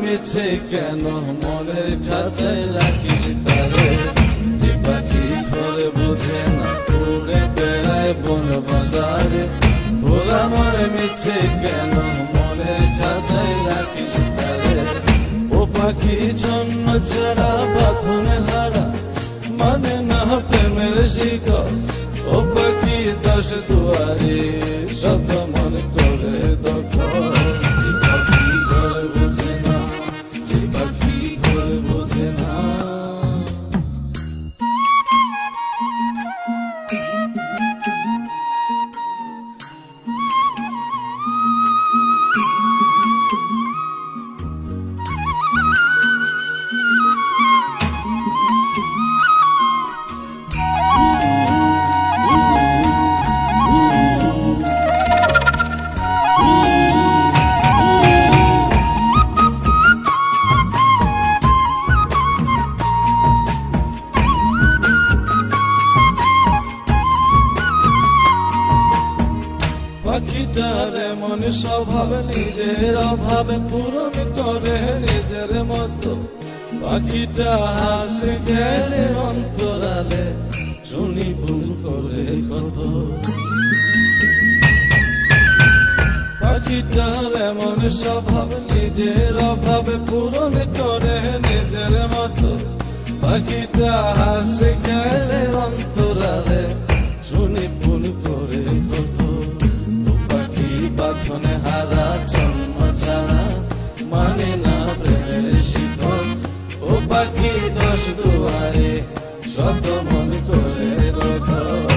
মিছে কেন মনের খাঁচায় রাখিস তারে, যে পাখি করে বোঝে না উড়ে বেড়ায় বন বাজারে। ভুল আমার মিছে কেন মনের খাঁচায় রাখিস তারে, ও পাখি ছন্ন ছাড়া বাঁধনে হারা মানে না প্রেমের শিকল। ও পাখি দশ দুয়ারে শত মন করে দখল, যে পাখি করে বোঝে না, যে পাখি করে বোঝে না। পাখিটার এমন স্বভাব নিজের অভাবে পূরণ করে নিজের মতো। পাখিটা হাসে গেলে অন্তরালে শুনি ভুল করে কত। পাখিটার এমন স্বভাব নিজের অভাবে পূরণ করে নিজের মতো। পাখিটা হাসে গেলে অন্তরালে শুনি ভুল করে কত। বাঁধনে হারা ছন্ন ছাড়া মানে না প্রেমের শিকল। ও পাখি দশ দুয়ারে শত মন করে দখল।